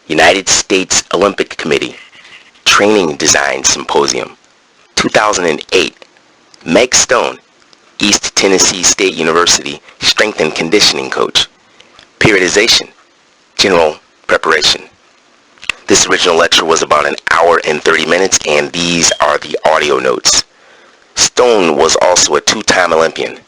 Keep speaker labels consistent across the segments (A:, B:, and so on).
A: United States Olympic Committee Training Design Symposium. 2008, Meg Stone, East Tennessee State University Strength and Conditioning Coach. Periodization, General Preparation. This original lecture was about an hour and 30 minutes, and these are the audio notes. Stone was also a two-time Olympian.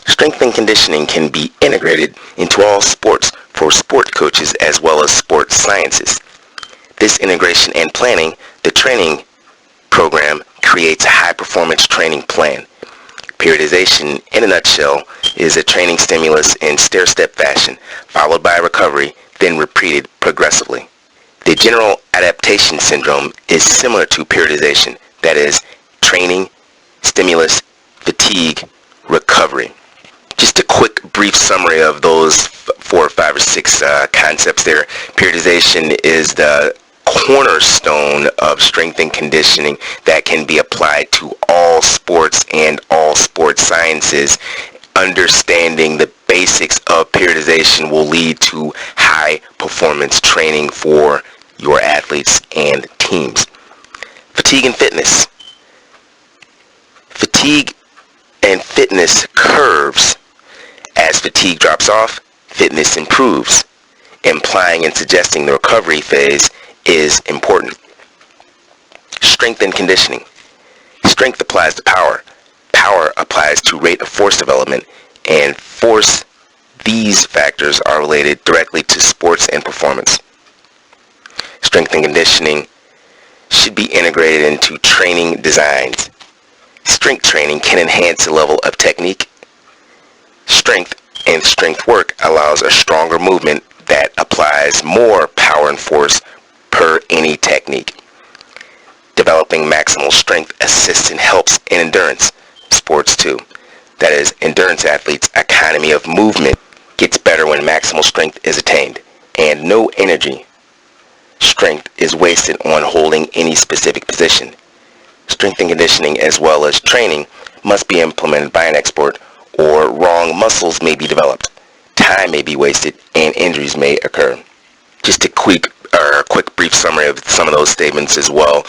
A: Strength and conditioning can be integrated into all sports for sport coaches as well as sports sciences. This integration and planning, the training program creates a high-performance training plan. Periodization, in a nutshell, is a training stimulus in stair-step fashion, followed by recovery, then repeated progressively. The general adaptation syndrome is similar to periodization, that is, training, stimulus, fatigue, recovery. Just a quick, brief summary of those 4 or 5 or 6 concepts there. Periodization is the cornerstone of strength and conditioning that can be applied to all sports and all sports sciences. Understanding the basics of periodization will lead to high performance training for your athletes and teams. Fatigue and fitness. Fatigue and fitness curves. As fatigue drops off, fitness improves. Implying and suggesting the recovery phase is important. Strength and conditioning. Strength applies to power. Power applies to rate of force development, and force, these factors are related directly to sports and performance. Strength and conditioning should be integrated into training designs. Strength training can enhance the level of technique. Strength and strength work allows a stronger movement that applies more power and force per any technique. Developing maximal strength assists and helps in endurance sports too. That is, endurance athletes' economy of movement gets better when maximal strength is attained, and no energy strength is wasted on holding any specific position. Strength and conditioning as well as training must be implemented by an expert, or wrong muscles may be developed, time may be wasted, and injuries may occur. Just a quick brief summary of some of those statements as well.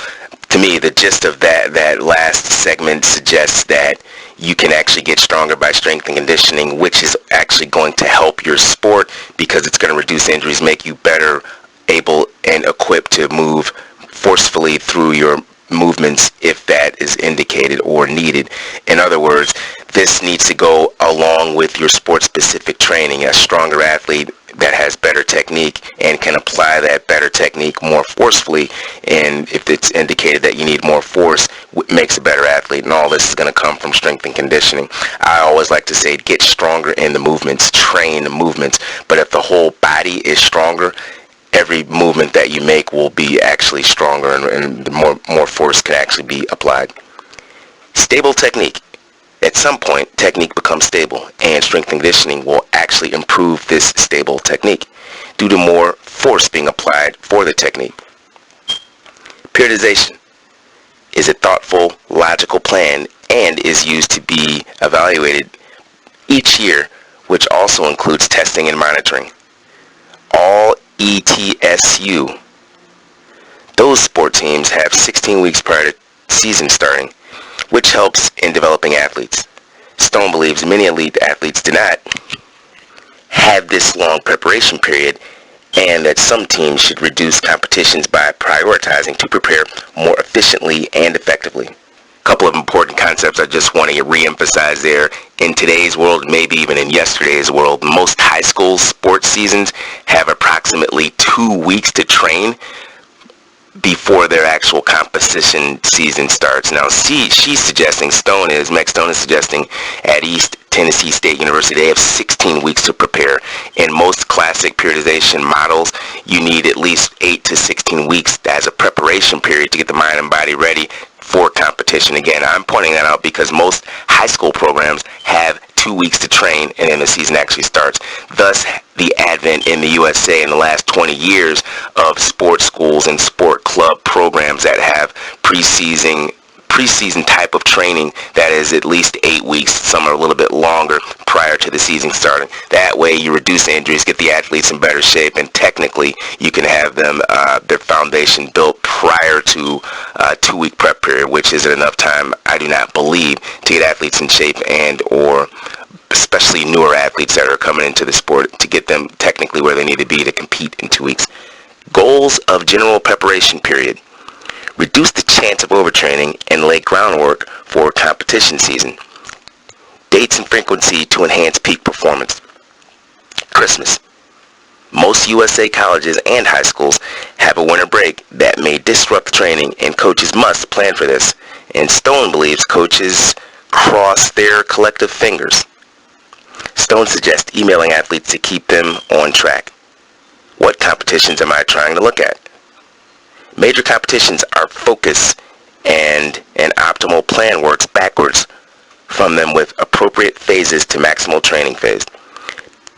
A: To me, the gist of that last segment suggests that you can actually get stronger by strength and conditioning, which is actually going to help your sport because it's going to reduce injuries, make you better able and equipped to move forcefully through your movements if that is indicated or needed. In other words, this needs to go along with your sport-specific training. A stronger athlete that has better technique and can apply that better technique more forcefully, and if it's indicated that you need more force, makes a better athlete, and all this is going to come from strength and conditioning. I always like to say get stronger in the movements, train the movements, but if the whole body is stronger, every movement that you make will be actually stronger, and more force can actually be applied. Stable technique. At some point, technique becomes stable, and strength and conditioning will actually improve this stable technique due to more force being applied for the technique. Periodization is a thoughtful, logical plan and is used to be evaluated each year, which also includes testing and monitoring. All ETSU, those sport teams have 16 weeks prior to season starting, which helps in developing athletes. Stone believes many elite athletes do not have this long preparation period, and that some teams should reduce competitions by prioritizing to prepare more efficiently and effectively. A couple of important concepts I just want to re-emphasize there. In today's world, maybe even in yesterday's world, most high school sports seasons have approximately 2 weeks to train before their actual competition season starts. Now, she's suggesting, Meg Stone is suggesting at East Tennessee State University, they have 16 weeks to prepare. In most classic periodization models, you need at least 8 to 16 weeks as a preparation period to get the mind and body ready for competition. Again, I'm pointing that out because most high school programs have 2 weeks to train and then the season actually starts. Thus, the advent in the USA in the last 20 years of sports schools and sport club programs that have preseason preseason type of training that is at least 8 weeks. Some are a little bit longer prior to the season starting. That way you reduce injuries, get the athletes in better shape, and technically you can have them their foundation built prior to a 2-week prep period, which isn't enough time, I do not believe, to get athletes in shape and or especially newer athletes that are coming into the sport to get them technically where they need to be to compete in 2 weeks. Goals of general preparation period. Reduce the chance of overtraining and lay groundwork for competition season. Dates and frequency to enhance peak performance. Christmas. Most USA colleges and high schools have a winter break that may disrupt training, and coaches must plan for this. And Stone believes coaches cross their collective fingers. Stone suggests emailing athletes to keep them on track. What competitions am I trying to look at? Major competitions are focus, and an optimal plan works backwards from them with appropriate phases to maximal training phase.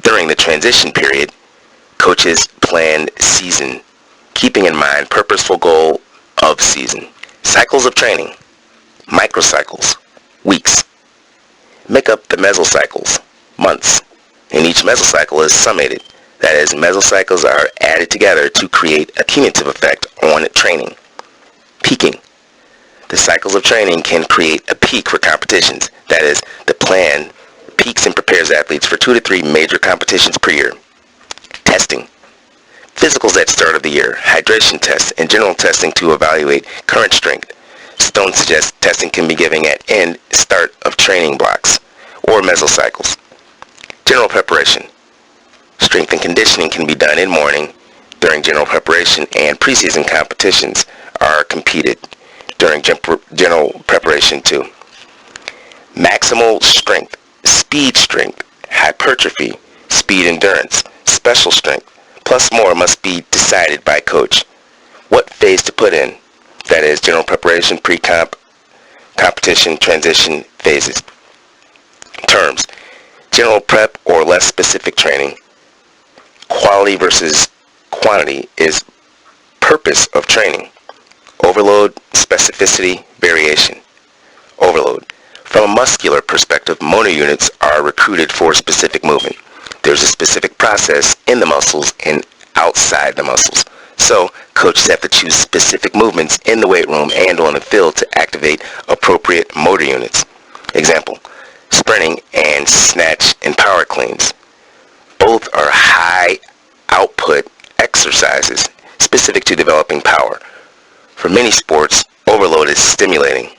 A: During the transition period, coaches plan season, keeping in mind purposeful goal of season. Cycles of training. Microcycles, weeks. Make up the mesocycles, months, and each mesocycle is summated. That is, mesocycles are added together to create a cumulative effect on training. Peaking. The cycles of training can create a peak for competitions. That is, the plan peaks and prepares athletes for 2 to 3 major competitions per year. Testing. Physicals at start of the year, hydration tests, and general testing to evaluate current strength. Stone suggests testing can be given at end start of training blocks or mesocycles. General preparation. Strength and conditioning can be done in morning during general preparation, and preseason competitions are competed during general preparation too. Maximal strength, speed strength, hypertrophy, speed endurance, special strength, plus more must be decided by coach. What phase to put in? That is, general preparation, pre-comp, competition, transition phases. Terms. General prep or less specific training. Quality versus quantity is purpose of training. Overload, specificity, variation. Overload. From a muscular perspective, motor units are recruited for specific movement. There's a specific process in the muscles and outside the muscles. So, coaches have to choose specific movements in the weight room and on the field to activate appropriate motor units. Example, sprinting and snatch and power cleans. Both are high output exercises specific to developing power. For many sports, overload is stimulating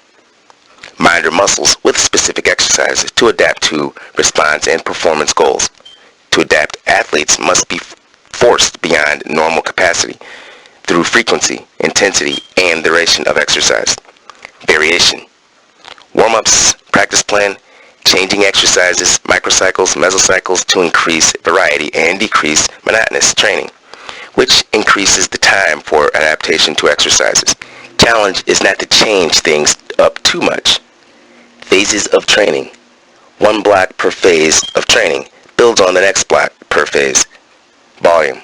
A: mind or muscles with specific exercises to adapt to response and performance goals. To adapt, athletes must be forced beyond normal capacity through frequency, intensity, and duration of exercise. Variation. Warm-ups, practice plan, changing exercises, microcycles, mesocycles to increase variety and decrease monotonous training, which increases the time for adaptation to exercises. Challenge is not to change things up too much. Phases of training. 1 block per phase of training builds on the next block per phase. Volume,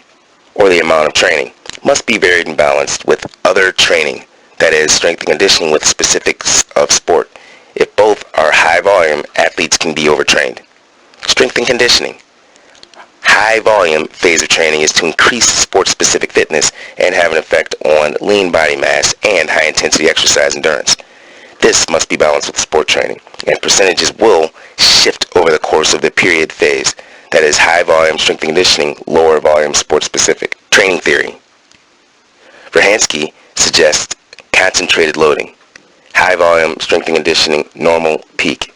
A: or the amount of training, must be varied and balanced with other training, that is, strength and conditioning with specifics of sport. If both are high volume, athletes can be overtrained. Strength and conditioning. High volume phase of training is to increase sport-specific fitness and have an effect on lean body mass and high-intensity exercise endurance. This must be balanced with sport training, and percentages will shift over the course of the period phase. That is, high volume strength and conditioning, lower volume sport-specific. Training theory. Verhansky suggests concentrated loading. High volume strength and conditioning, normal peak.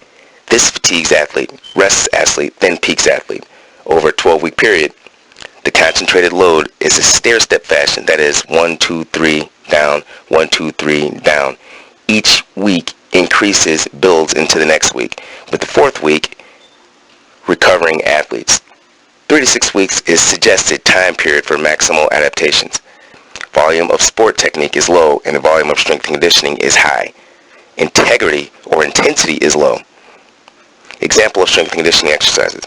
A: This fatigues athlete, rests athlete, then peaks athlete. Over a 12-week period, the concentrated load is a stair-step fashion. That is 1, 2, 3, down, 1, 2, 3, down. Each week increases, builds into the next week, with the 4th week recovering athletes. 3 to 6 weeks is suggested time period for maximal adaptations. Volume of sport technique is low and the volume of strength and conditioning is high. Integrity or intensity is low. Example of strength and conditioning exercises.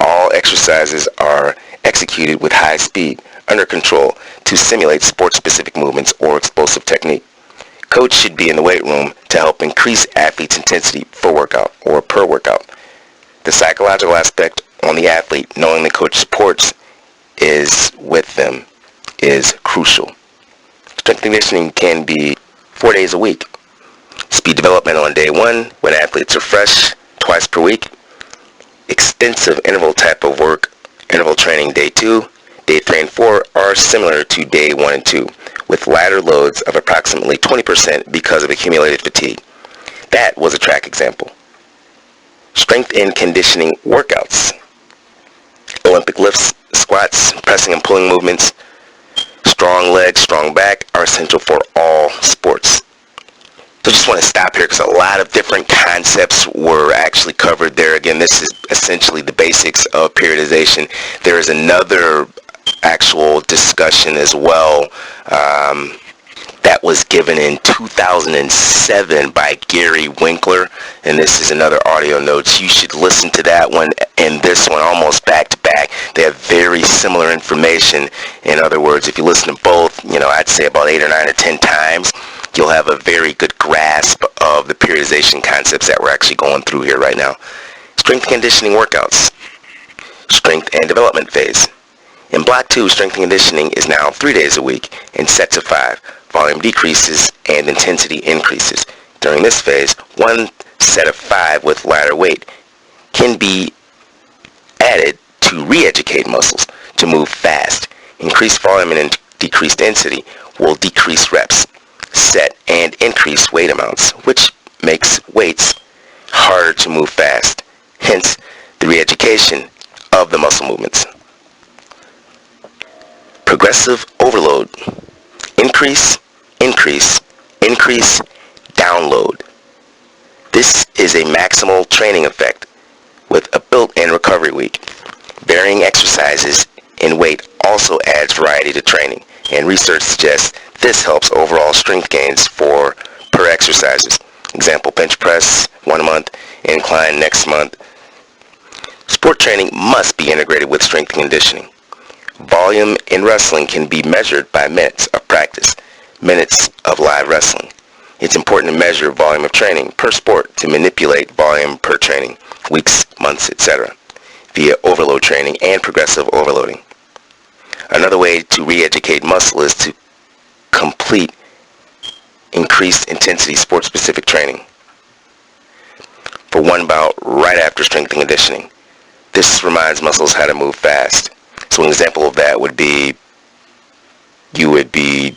A: All exercises are executed with high speed, under control, to simulate sport-specific movements or explosive technique. Coach should be in the weight room to help increase athletes' intensity for workout or per workout. The psychological aspect on the athlete, knowing the coach supports is with them, is crucial. Strength conditioning can be 4 days a week. Speed development on day 1 when athletes are fresh, twice per week. Extensive interval type of work, interval training day 2. Day 3 and 4 are similar to day 1 and 2, with lighter loads of approximately 20% because of accumulated fatigue. That was a track example. Strength and conditioning workouts. Olympic lifts, squats, pressing and pulling movements, strong legs, strong back are essential for all sports. So just want to stop here because a lot of different concepts were actually covered there. Again, this is essentially the basics of periodization. There is another actual discussion as well that was given in 2007 by Gary Winkler, and this is another audio notes. You should listen to that one and this one almost back to back. They have very similar information. In other words, if you listen to both, I'd say about 8 or 9 or 10 times, you'll have a very good grasp of the periodization concepts that we're actually going through here right now. Strength conditioning workouts. Strength and development phase. In Block 2, strength and conditioning is now 3 days a week in sets of 5. Volume decreases and intensity increases. During this phase, 1 set of 5 with lighter weight can be added to re-educate muscles to move fast. Increased volume and decreased density will decrease reps, set, and increase weight amounts, which makes weights harder to move fast. Hence, the re-education of the muscle movements. Progressive overload. Increase, increase, increase, download. This is a maximal training effect with a built-in recovery week. Varying exercises in weight also adds variety to training, and research suggests this helps overall strength gains for per exercises. Example, bench press 1 month, incline next month. Sport training must be integrated with strength conditioning. Volume in wrestling can be measured by minutes of practice, minutes of live wrestling. It's important to measure volume of training per sport to manipulate volume per training, weeks, months, etc., via overload training and progressive overloading. Another way to re-educate muscle is to complete increased intensity sport-specific training for 1 bout right after strength and conditioning. This reminds muscles how to move fast. So an example of that would be you would be,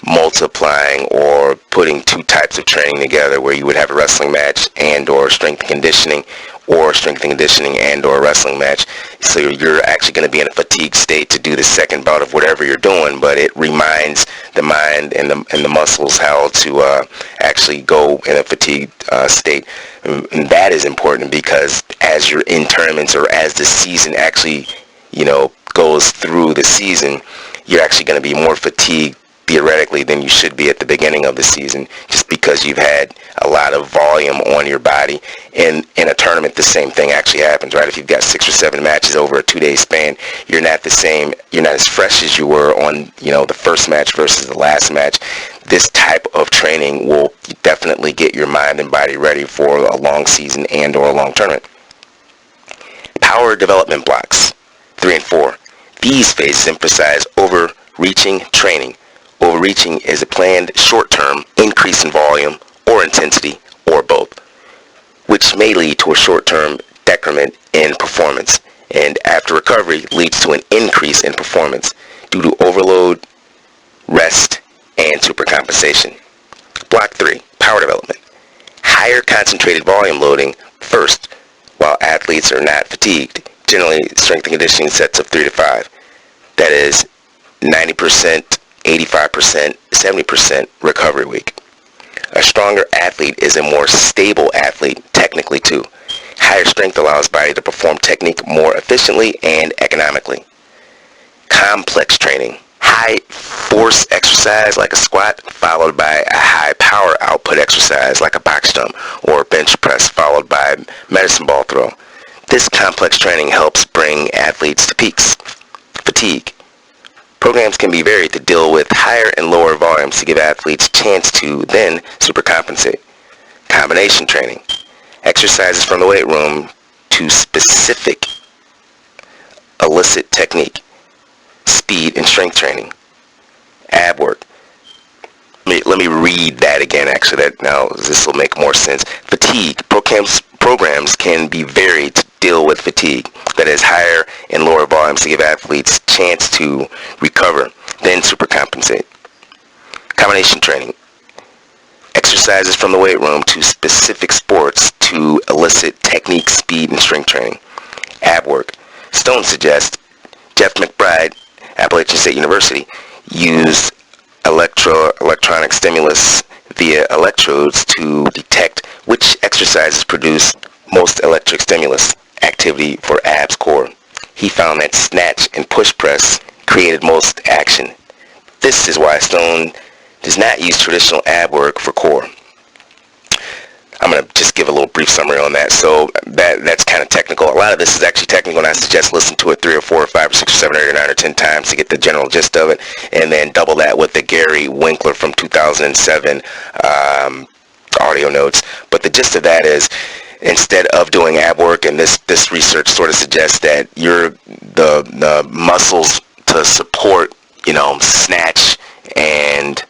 A: multiplying or putting 2 types of training together where you would have a wrestling match and or strength and conditioning, or strength and conditioning and or wrestling match. So you're actually going to be in a fatigue state to do the second bout of whatever you're doing, but it reminds the mind and the muscles how to actually go in a fatigue state. And that is important because as you're in tournaments or as the season actually goes through the season, you're actually going to be more fatigued theoretically than you should be at the beginning of the season, just because you've had a lot of volume on your body. In a tournament, the same thing actually happens, right? If you've got 6 or 7 matches over a 2-day span, you're not as fresh as you were on the first match versus the last match. This type of training will definitely get your mind and body ready for a long season and or a long tournament. Power development blocks 3 and 4. These phases emphasize overreaching training. Overreaching is a planned short-term increase in volume or intensity or both, which may lead to a short-term decrement in performance, and after recovery leads to an increase in performance due to overload, rest, and supercompensation. Block 3, power development. Higher concentrated volume loading first while athletes are not fatigued. Generally, strength and conditioning sets of 3 to 5. That is 90%, 85%, 70% recovery week. A stronger athlete is a more stable athlete, technically too. Higher strength allows body to perform technique more efficiently and economically. Complex training. High force exercise like a squat followed by a high power output exercise like a box jump or bench press followed by medicine ball throw. This complex training helps bring athletes to peaks, fatigue, Programs can be varied to deal with higher and lower volumes to give athletes a chance to then supercompensate. Combination training. Exercises from the weight room to specific elicit technique. Speed and strength training. Ab work. Let me read that again, actually. Now this will make more sense. Fatigue. Programs can be varied to deal with fatigue. That is, higher and lower volumes to give athletes a chance to recover, then supercompensate. Combination training. Exercises from the weight room to specific sports to elicit technique, speed, and strength training. Ab work. Stone suggests Jeff McBride, Appalachian State University, used electronic stimulus via electrodes to detect which exercises produce most electric stimulus activity for abs core. He found that snatch and push press created most action. This is why Stone does not use traditional ab work for core. I'm going to just give a little brief summary on that. So that's kind of technical. A lot of this is actually technical, and I suggest listen to it 3 or 4 or 5 or 6 or 7 or 8 or 9 or 10 times to get the general gist of it, and then double that with the Gary Winkler from 2007 audio notes. But the gist of that is, instead of doing ab work, and this research sort of suggests that the muscles to support, snatch and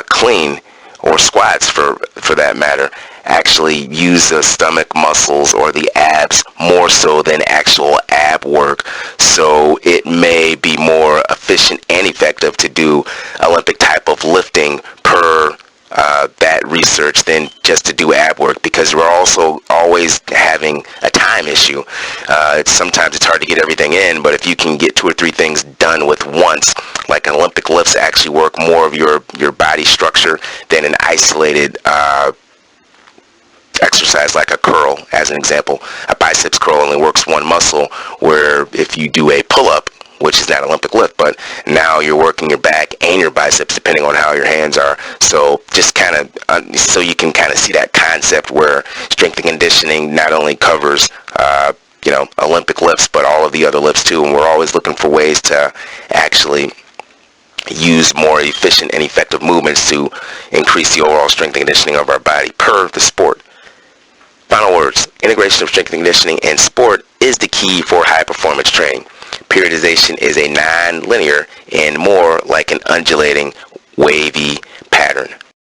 A: clean, or squats for that matter, actually use the stomach muscles or the abs more so than actual ab work. So it may be more efficient and effective to do Olympic type of lifting per that research than just to do ab work, because we're also always having a time issue. Sometimes it's hard to get everything in, but if you can get 2 or 3 things done with once, like an Olympic lifts actually work more of your body structure than an isolated exercise like a curl. As an example, a biceps curl only works one muscle, where if you do a pull-up, which is not an Olympic lift, but now you're working your back and your biceps depending on how your hands are. So just kind of, so you can kind of see that concept where strength and conditioning not only covers, Olympic lifts, but all of the other lifts too. And we're always looking for ways to actually use more efficient and effective movements to increase the overall strength and conditioning of our body per the sport. Final words. Integration of strength and conditioning and sport is the key for high performance training. Periodization is a non-linear and more like an undulating, wavy pattern.